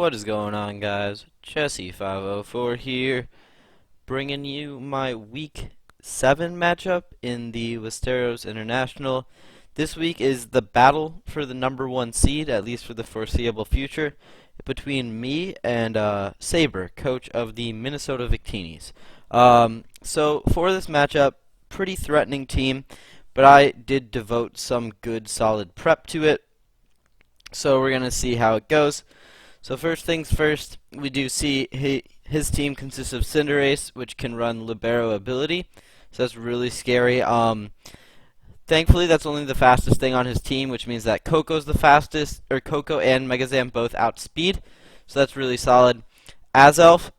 What is going on, guys? Jesse504 here, bringing you my Week 7 matchup in the Westeros International. This week is the battle for the number 1 seed, at least for the foreseeable future, between me and Saber, coach of the Minnesota Victinis. So for this matchup, pretty threatening team, but I did devote some good, solid prep to it. So we're going to see how it goes. So first things first, we do see his team consists of Cinderace, which can run Libero ability. So that's really scary. Thankfully, that's only the fastest thing on his team, which means that Coco's the fastest, or Coco and Megazam both outspeed. So that's really solid. Azelf,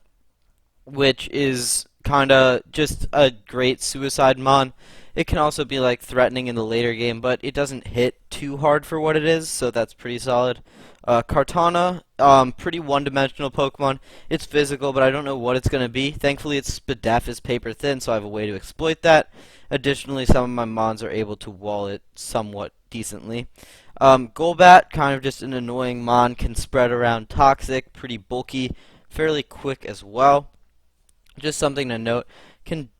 which is kind of just a great suicide mon. It can also be like threatening in the later game, but it doesn't hit too hard for what it is, so that's pretty solid. Kartana, pretty one-dimensional Pokemon. It's physical, but I don't know what it's going to be. Thankfully, its Spadef is paper thin, so I have a way to exploit that. Additionally, some of my mons are able to wall it somewhat decently. Golbat, kind of just an annoying mon, can spread around toxic, pretty bulky, fairly quick as well. Just something to note. Can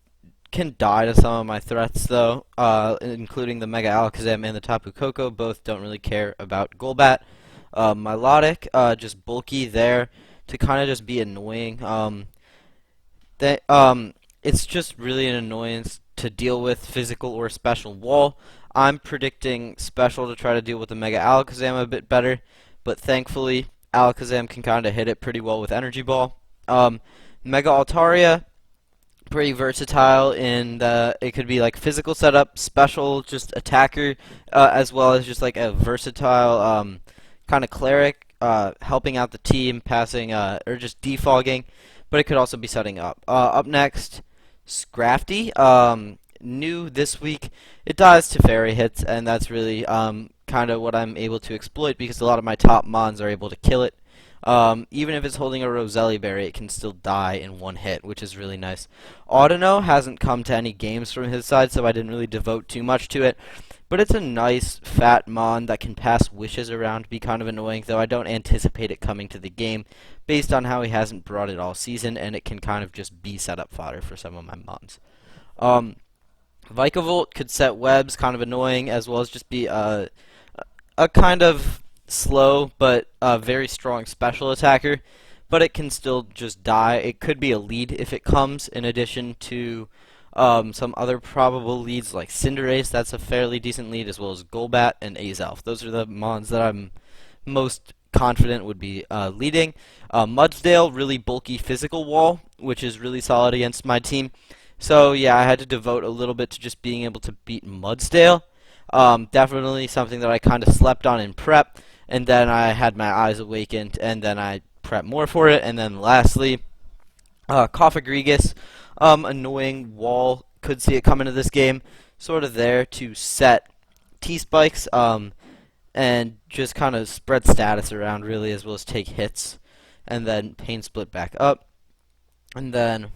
die to some of my threats, though, including the Mega Alakazam and the Tapu Koko. Both don't really care about Golbat. Milotic, just bulky there to kind of just be annoying. It's just really an annoyance to deal with, physical or special wall. I'm predicting special to try to deal with the Mega Alakazam a bit better, but thankfully Alakazam can kind of hit it pretty well with Energy Ball. Mega Altaria, pretty versatile in the, it could be like physical setup, special, just attacker, as well as just like a versatile kind of cleric, helping out the team, passing, or just defogging, but it could also be setting up. Up next, Scrafty, new this week. It dies to fairy hits, and that's really kind of what I'm able to exploit because a lot of my top mons are able to kill it. Even if it's holding a Roselli Berry, it can still die in one hit, which is really nice. Audino hasn't come to any games from his side, so I didn't really devote too much to it. But it's a nice, fat mon that can pass wishes around, be kind of annoying, though I don't anticipate it coming to the game, based on how he hasn't brought it all season, and it can kind of just be setup fodder for some of my mons. Vikavolt could set webs, kind of annoying, as well as just be a kind of slow but very strong special attacker, but it can still just die. It could be a lead if it comes, in addition to some other probable leads like Cinderace. That's a fairly decent lead, as well as Golbat and Azelf. Those are the mons that I'm most confident would be leading. Mudsdale, really bulky physical wall, which is really solid against my team. So yeah, I had to devote a little bit to just being able to beat Mudsdale. Definitely something that I kind of slept on in prep, and then I had my eyes awakened, and then I prepped more for it, and then lastly, Cofagrigus, annoying wall, could see it come into this game, sort of there to set T-Spikes, and just kind of spread status around, really, as well as take hits, and then Pain Split back up, and then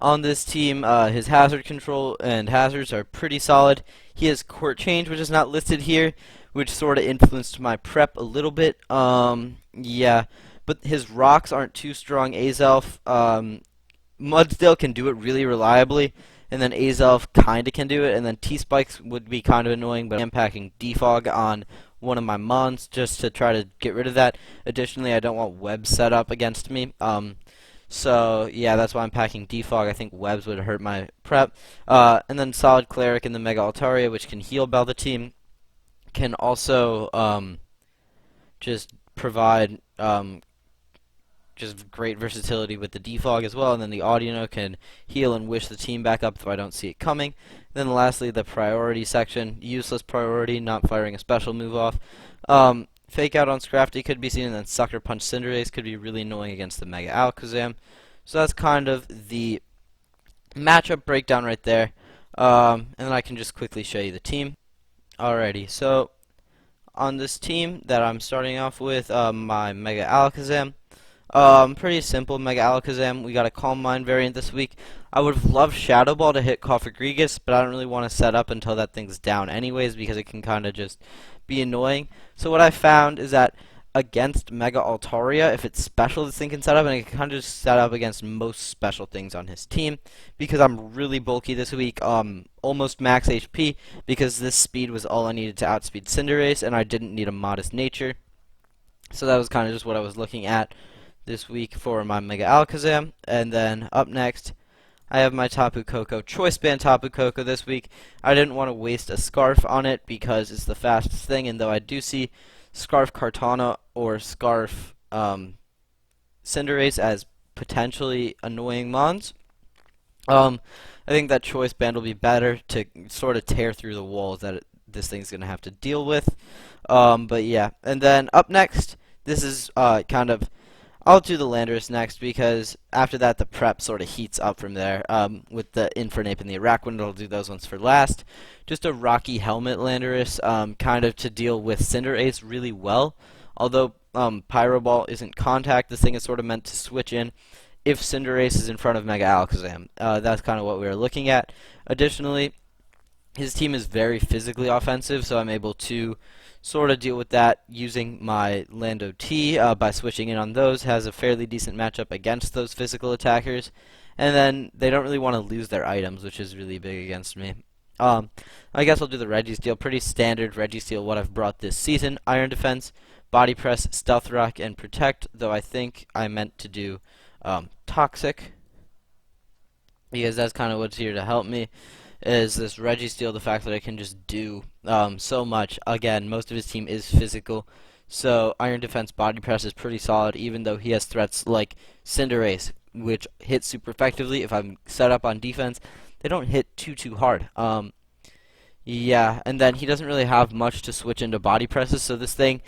on this team, his hazard control and hazards are pretty solid. He has Court Change, which is not listed here, which sort of influenced my prep a little bit. Yeah, but his rocks aren't too strong. Azelf, Mudsdale can do it really reliably, and then Azelf kind of can do it, and then T-Spikes would be kind of annoying, but I'm packing Defog on one of my mons just to try to get rid of that. Additionally, I don't want webs set up against me. So, yeah, that's why I'm packing Defog. I think webs would hurt my prep. And then Solid Cleric in the Mega Altaria, which can heal Bell the team. Can also just provide just great versatility with the Defog as well. And then the Audino can heal and wish the team back up if I don't see it coming. Then lastly, the priority section. Useless priority, not firing a special move off. Fake out on Scrafty could be seen, and then Sucker Punch Cinderace could be really annoying against the Mega Alakazam. So that's kind of the matchup breakdown right there. And then I can just quickly show you the team. Alrighty, so on this team that I'm starting off with, my Mega Alakazam. Pretty simple Mega Alakazam. We got a Calm Mind variant this week. I would have loved Shadow Ball to hit Cofagrigus, but I don't really want to set up until that thing's down anyways, because it can kind of just be annoying. So what I found is that against Mega Altaria. If it's special, this thing can set up, and it can kind of just set up against most special things on his team. Because I'm really bulky this week, almost max HP, because this speed was all I needed to outspeed Cinderace, and I didn't need a Modest Nature. So that was kind of just what I was looking at this week for my Mega Alakazam. And then up next, I have my Tapu Koko Choice Band Tapu Koko this week. I didn't want to waste a Scarf on it because it's the fastest thing, and though I do see Scarf Kartana or Scarf Cinderace as potentially annoying mons, I think that Choice Band will be better to sort of tear through the walls that this thing's going to have to deal with. But yeah, and then up next, this is kind of, I'll do the Landorus next because after that the prep sort of heats up from there with the Infernape and the Araquanid. I'll do those ones for last. Just a Rocky Helmet Landorus, kind of to deal with Cinderace really well. Although Pyro Ball isn't contact, this thing is sort of meant to switch in if Cinderace is in front of Mega Alakazam. That's kind of what we were looking at. Additionally, his team is very physically offensive, so I'm able to sort of deal with that using my Lando T by switching in on those. Has a fairly decent matchup against those physical attackers, and then they don't really want to lose their items, which is really big against me. I guess I'll do the Registeel. Pretty standard Registeel, what I've brought this season. Iron Defense, Body Press, Stealth Rock, and Protect, though I think I meant to do Toxic, because that's kind of what's here to help me. Is this Registeel, the fact that I can just do so much. Again, most of his team is physical, so Iron Defense, Body Press is pretty solid, even though he has threats like Cinderace, which hit super effectively. If I'm set up on defense, they don't hit too hard. Yeah, and then he doesn't really have much to switch into Body Presses, so this thing,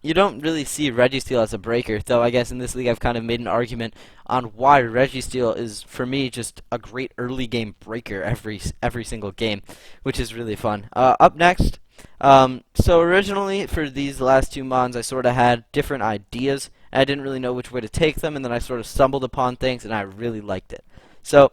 you don't really see Registeel as a breaker, though I guess in this league I've kind of made an argument on why Registeel is, for me, just a great early game breaker every single game, which is really fun. Up next, so originally for these last two mons I sort of had different ideas, and I didn't really know which way to take them, and then I sort of stumbled upon things, and I really liked it. So,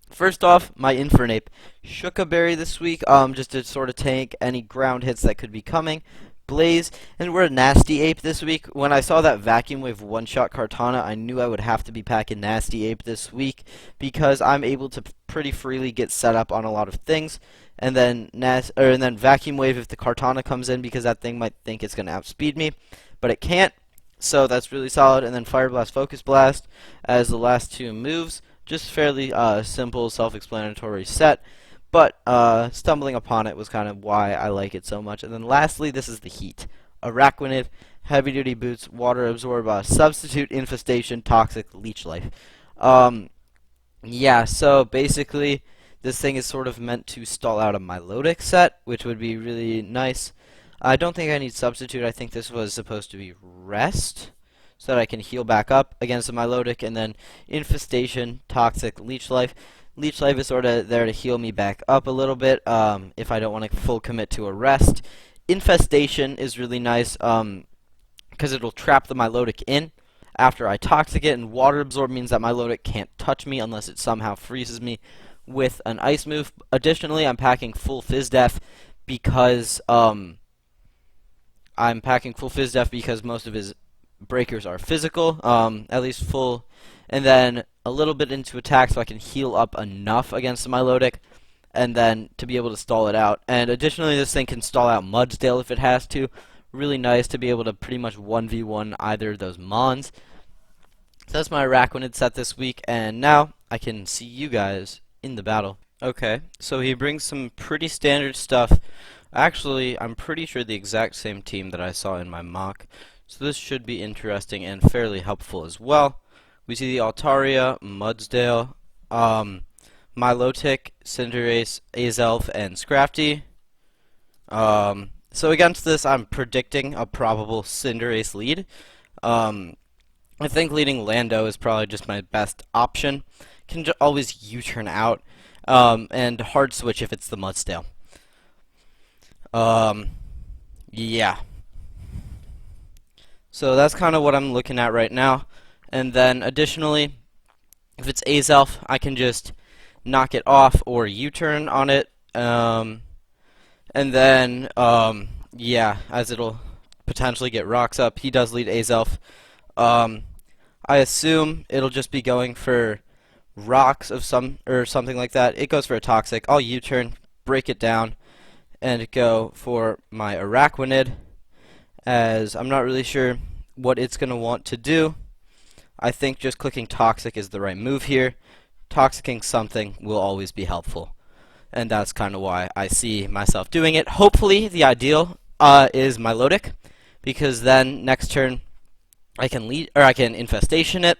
first off, my Infernape. Shuka Berry this week, just to sort of tank any ground hits that could be coming. Blaze, and we're a Nasty Ape this week. When I saw that Vacuum Wave one-shot Kartana, I knew I would have to be packing Nasty Ape this week because I'm able to pretty freely get set up on a lot of things. And then Vacuum Wave if the Kartana comes in, because that thing might think it's going to outspeed me, but it can't. So that's really solid. And then Fire Blast, Focus Blast as the last two moves. Just fairly simple, self-explanatory set. But stumbling upon it was kind of why I like it so much. And then lastly, this is the Heat. Araquanid, Heavy Duty Boots, Water Absorb, Substitute, Infestation, Toxic, Leech Life. Yeah, so basically this thing is sort of meant to stall out a Milotic set, which would be really nice. I don't think I need Substitute. I think this was supposed to be Rest, so that I can heal back up against a Milotic. And then Infestation, Toxic, Leech Life. Leech Life is sort of there to heal me back up a little bit if I don't want to full commit to a rest. Infestation is really nice because it'll trap the Milotic in after I Toxic it, and Water Absorb means that Milotic can't touch me unless it somehow freezes me with an Ice move. Additionally, I'm packing full Fizz Def because most of his breakers are physical, at least full, and then a little bit into attack so I can heal up enough against the Milotic, and then to be able to stall it out. And additionally, this thing can stall out Mudsdale if it has to. Really nice to be able to pretty much 1v1 either of those mons. So that's my Araquanid set this week, and now I can see you guys in the battle. Okay, so he brings some pretty standard stuff. Actually, I'm pretty sure the exact same team that I saw in my mock. So this should be interesting and fairly helpful as well. We see the Altaria, Mudsdale, Milotic, Cinderace, Azelf, and Scrafty. So against this, I'm predicting a probable Cinderace lead. I think leading Lando is probably just my best option. Can always U-turn out, and hard switch if it's the Mudsdale. Yeah. So that's kind of what I'm looking at right now. And then additionally, if it's Azelf, I can just knock it off or U-turn on it. And then, yeah, as it'll potentially get rocks up. He does lead Azelf. Um, I assume it'll just be going for rocks of some or something like that. It goes for a toxic. I'll U-turn, break it down, and go for my Araquanid, as I'm not really sure what it's going to want to do. I think just clicking toxic is the right move here. Toxicking something will always be helpful, and that's kind of why I see myself doing it. Hopefully, the ideal is Milotic, because then next turn I can lead or I can infestation it.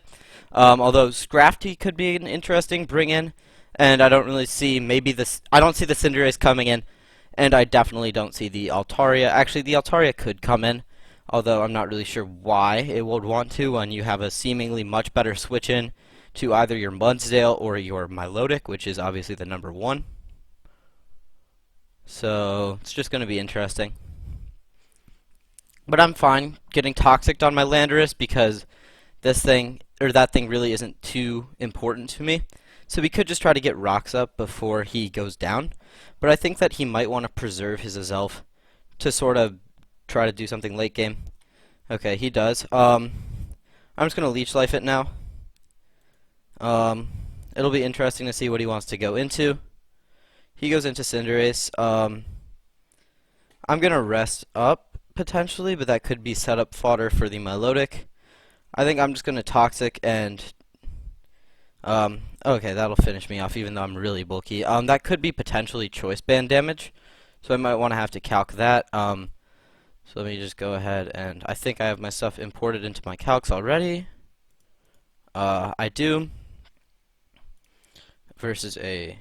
Although Scrafty could be an interesting bring in, and I don't really see I don't see the Cinderace coming in, and I definitely don't see the Altaria. Actually, the Altaria could come in, although I'm not really sure why it would want to when you have a seemingly much better switch in to either your Mudsdale or your Milotic, which is obviously the number 1. So it's just going to be interesting. But I'm fine getting Toxicked on my Landorus because this thing or that thing really isn't too important to me. So we could just try to get rocks up before he goes down. But I think that he might want to preserve his Azelf to sort of try to do something late game. Okay, he does. I'm just going to Leech Life it now. It'll be interesting to see what he wants to go into. He goes into Cinderace. I'm going to rest up, potentially, but that could be setup fodder for the Milotic. I think I'm just going to Toxic and... okay, that'll finish me off, even though I'm really bulky. That could be potentially Choice Band damage, so I might want to have to calc that. So let me just go ahead and... I think I have my stuff imported into my calcs already. I do. Versus a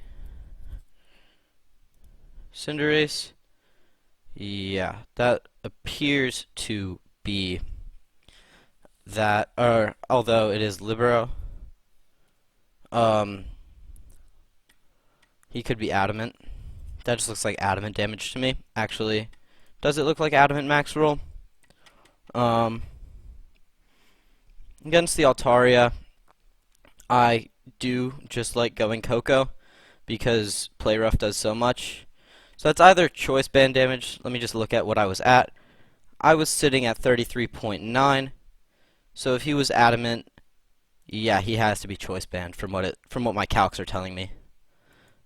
Cinderace. Yeah, that appears to be that, or although it is Libero, he could be Adamant. That just looks like Adamant damage to me. Actually, does it look like Adamant max roll? Against the Altaria, I do just like going Coco because Play Rough does so much. So that's either Choice Band damage. Let me just look at what I was at. I was sitting at 33.9. So if he was Adamant, yeah, he has to be Choice Band from what my calcs are telling me.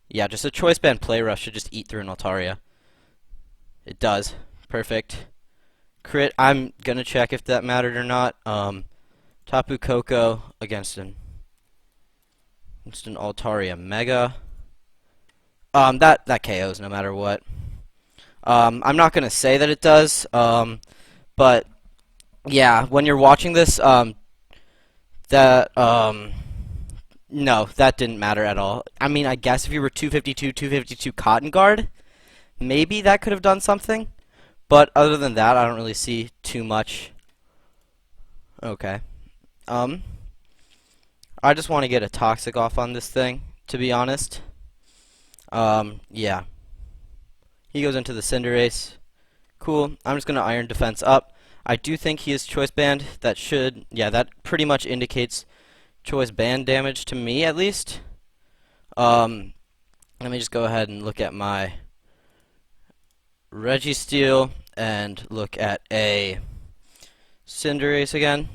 Yeah, just a Choice Band Play Rough should just eat through an Altaria. It does. Perfect. Crit, I'm gonna check if that mattered or not. Tapu Koko against an Altaria Mega. That KOs no matter what. I'm not gonna say that it does. But yeah, when you're watching this, no, that didn't matter at all. I mean, I guess if you were 252 Cotton Guard, maybe that could have done something. But other than that, I don't really see too much. Okay. I just want to get a Toxic off on this thing, to be honest. Yeah. He goes into the Cinderace. Cool. I'm just going to Iron Defense up. I do think he is Choice Band. That should, yeah, that pretty much indicates Choice Band damage to me, at least. Let me just go ahead and look at my Registeel and look at a Cinderace again.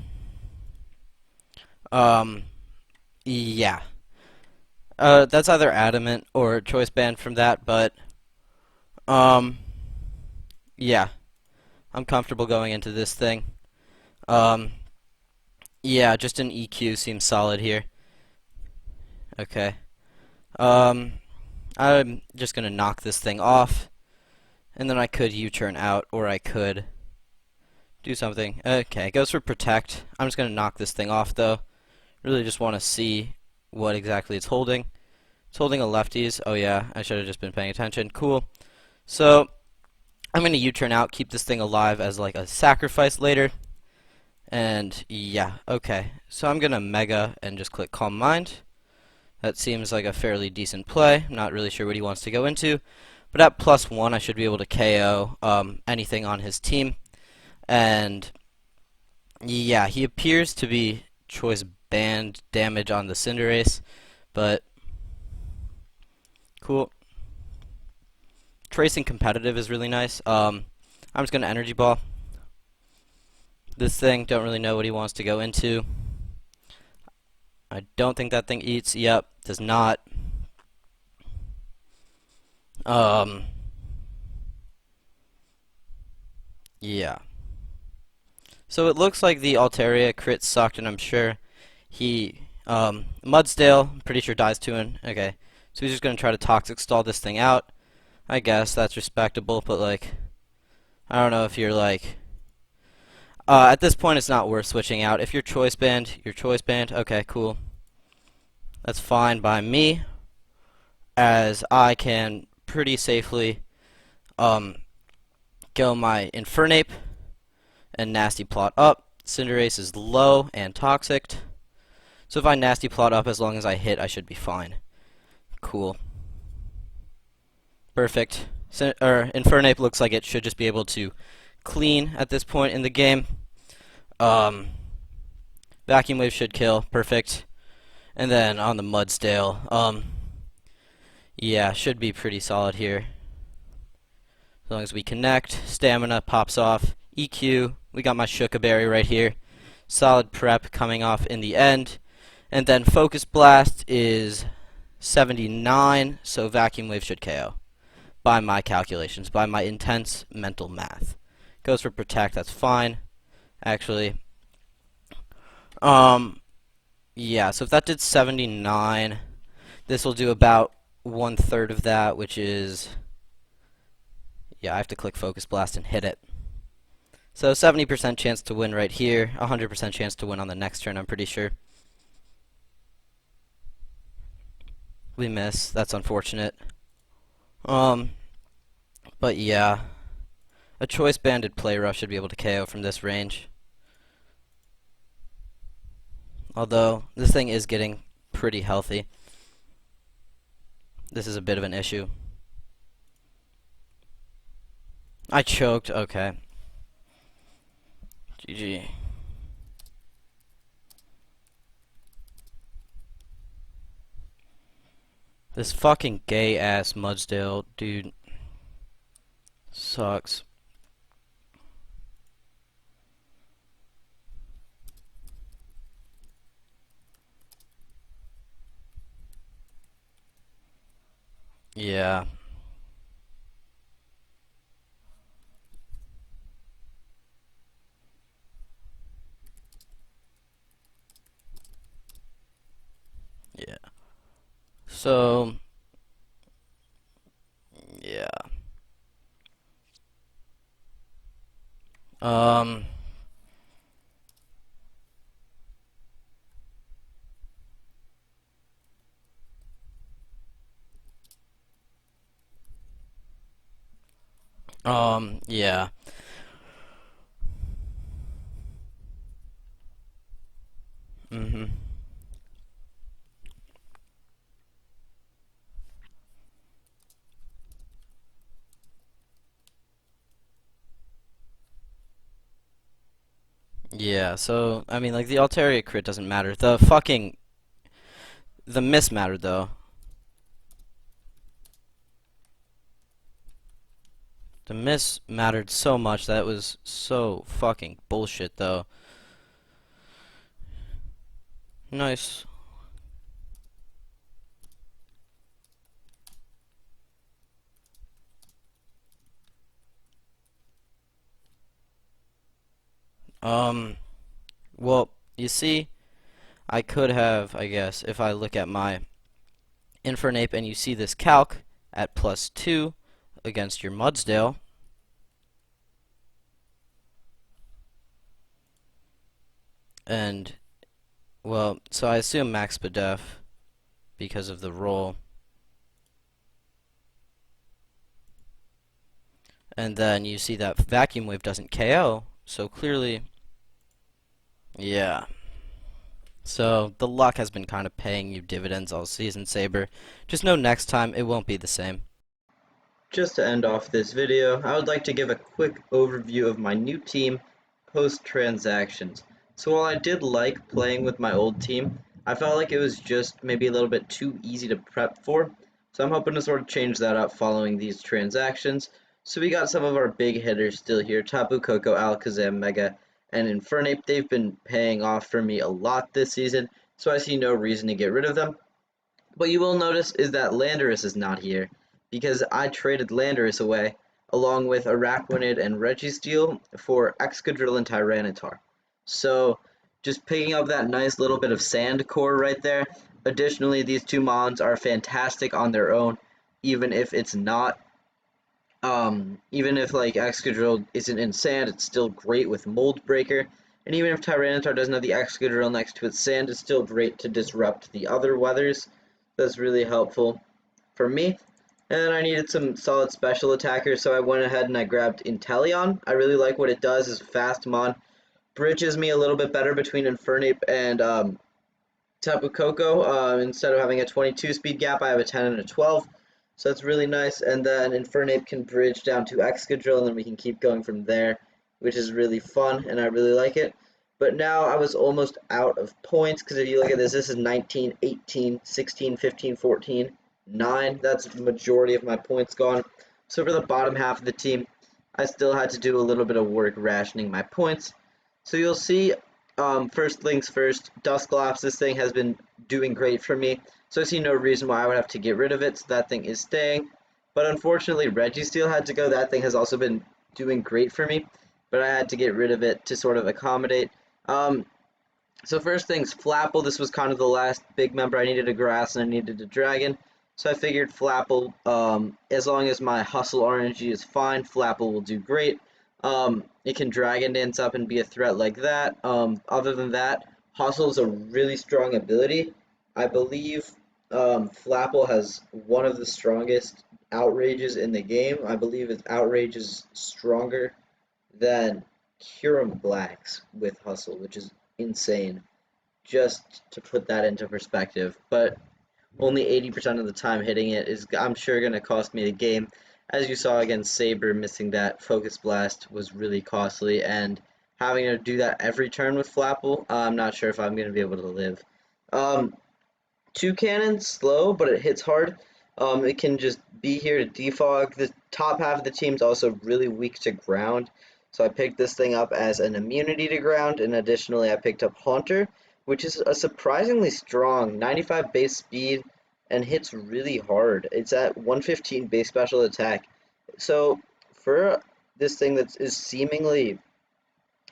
Yeah. That's either Adamant or Choice Band from that, but yeah. I'm comfortable going into this thing. Yeah, just an EQ seems solid here. Okay. I'm just gonna knock this thing off, and then I could U-turn out, or I could do something. Okay, it goes for Protect. I'm just gonna knock this thing off, though. Really just want to see what exactly it's holding. It's holding a Lefties. Oh yeah, I should have just been paying attention. Cool. So I'm gonna U-turn out, keep this thing alive as like a sacrifice later. And yeah, okay. So I'm gonna Mega and just click Calm Mind. That seems like a fairly decent play. Not really sure what he wants to go into. But at +1, I should be able to KO anything on his team. And yeah, he appears to be Choice Band damage on the Cinderace. But cool. Tracing competitive is really nice. I'm just going to Energy Ball. This thing, don't really know what he wants to go into. I don't think that thing eats. Yep, does not. Um, yeah. So it looks like the Altaria crit sucked, and I'm sure Mudsdale, I'm pretty sure dies to him. Okay, so he's just gonna try to toxic stall this thing out. I guess that's respectable, but like, I don't know if you're like, at this point it's not worth switching out. If you're choice banned, you're choice banned. Okay, cool. That's fine by me, as I can pretty safely, um, go my Infernape and Nasty Plot up. Cinderace is low and toxic. So if I Nasty Plot up, as long as I hit, I should be fine. Cool. Perfect. Infernape looks like it should just be able to clean at this point in the game. Vacuum Wave should kill. Perfect. And then on the Mudsdale, yeah, should be pretty solid here. As long as we connect, stamina pops off, EQ, we got my Shuka-Berry right here. Solid prep coming off in the end. And then Focus Blast is 79, so Vacuum Wave should KO. By my calculations, by my intense mental math. Goes for Protect, that's fine. Actually. Yeah, so if that did 79, this will do about 1/3 of that, which is... Yeah, I have to click Focus Blast and hit it. So 70% chance to win right here, 100% chance to win on the next turn, I'm pretty sure. We miss, that's unfortunate. But yeah, a choice banded play rough should be able to KO from this range. Although, this thing is getting pretty healthy. This is a bit of an issue. I choked, okay. GG. This fucking gay-ass Mudsdale, dude, sucks. Yeah. Yeah. So, yeah. Um, yeah. Mhm. Yeah, so, I mean, like, the Altaria crit doesn't matter. The miss mattered, though. The miss mattered so much. That was so fucking bullshit, though. Nice. Well, you see, I could have, I guess, if I look at my Infernape and you see this calc at +2 against your Mudsdale, and, well, so I assume max Spadef because of the roll. And then you see that Vacuum Wave doesn't KO, so clearly, yeah. So the luck has been kind of paying you dividends all season, Saber. Just know next time it won't be the same. Just to end off this video, I would like to give a quick overview of my new team post-transactions. So while I did like playing with my old team, I felt like it was just maybe a little bit too easy to prep for. So I'm hoping to sort of change that up following these transactions. So we got some of our big hitters still here: Tapu Koko, Alakazam, Mega, and Infernape. They've been paying off for me a lot this season, so I see no reason to get rid of them. What you will notice is that Landorus is not here, because I traded Landorus away, along with Araquanid and Registeel, for Excadrill and Tyranitar. So, just picking up that nice little bit of sand core right there. Additionally, these two mons are fantastic on their own, even if it's not even if like Excadrill isn't in sand, it's still great with Mold Breaker. And even if Tyranitar doesn't have the Excadrill next to its sand, it's still great to disrupt the other weathers. That's really helpful for me. And then I needed some solid special attackers, so I went ahead and I grabbed Inteleon. I really like what it does as fast mon. Bridges me a little bit better between Infernape and Tapu Koko. Instead of having a 22 speed gap, I have a 10 and a 12. So that's really nice. And then Infernape can bridge down to Excadrill, and then we can keep going from there, which is really fun, and I really like it. But now I was almost out of points, because if you look at this, this is 19, 18, 16, 15, 14, 9. That's the majority of my points gone. So for the bottom half of the team, I still had to do a little bit of work rationing my points. So you'll see, first things first, Dusclops, this thing has been doing great for me. So I see no reason why I would have to get rid of it, so that thing is staying. But unfortunately, Registeel had to go. That thing has also been doing great for me, but I had to get rid of it to sort of accommodate. So first things, Flapple, this was kind of the last big member. I needed a grass and I needed a dragon. So I figured Flapple, as long as my Hustle RNG is fine, Flapple will do great. It can Dragon Dance up and be a threat like that. Other than that, Hustle is a really strong ability. I believe Flapple has one of the strongest outrages in the game. I believe its outrage is stronger than Kyurem Black's with Hustle, which is insane, just to put that into perspective. But only 80% of the time hitting it is, I'm sure, going to cost me the game. As you saw against Saber, missing that Focus Blast was really costly, and having to do that every turn with Flapple, I'm not sure if I'm going to be able to live. Um, Two cannons, slow, but it hits hard. It can just be here to defog. The top half of the team's also really weak to ground, so I picked this thing up as an immunity to ground, and additionally I picked up Haunter, which is a surprisingly strong 95 base speed and hits really hard. It's at 115 base special attack. So for this thing that is seemingly,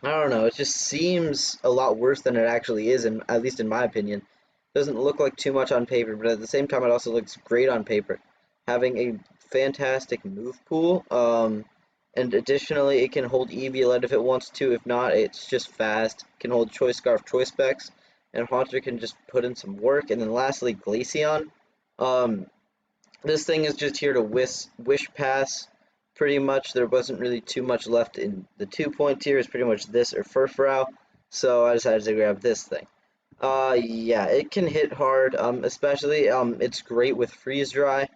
I don't know, it just seems a lot worse than it actually is, at least in my opinion. Doesn't look like too much on paper, but at the same time, it also looks great on paper. Having a fantastic move pool, and additionally, it can hold Eviolite if it wants to. If not, it's just fast. It can hold Choice Scarf, Choice Specs, and Haunter can just put in some work. And then lastly, Glaceon. Um, this thing is just here to wish pass. Pretty much, there wasn't really too much left in the 2 point tier. It's pretty much this or Furfrou, so I decided to grab this thing. Yeah, it can hit hard, especially, it's great with Freeze Dry.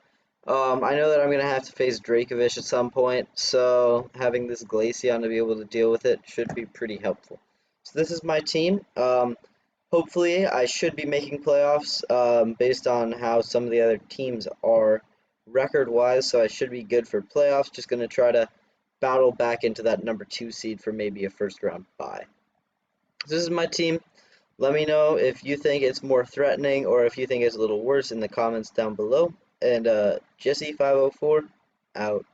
I know that I'm gonna have to face Dracovish at some point, so having this Glaceon to be able to deal with it should be pretty helpful. So this is my team. Hopefully I should be making playoffs, based on how some of the other teams are record-wise, so I should be good for playoffs. Just gonna try to battle back into that number 2 seed for maybe a first-round bye. So this is my team. Let me know if you think it's more threatening or if you think it's a little worse in the comments down below. And Jesse504 out.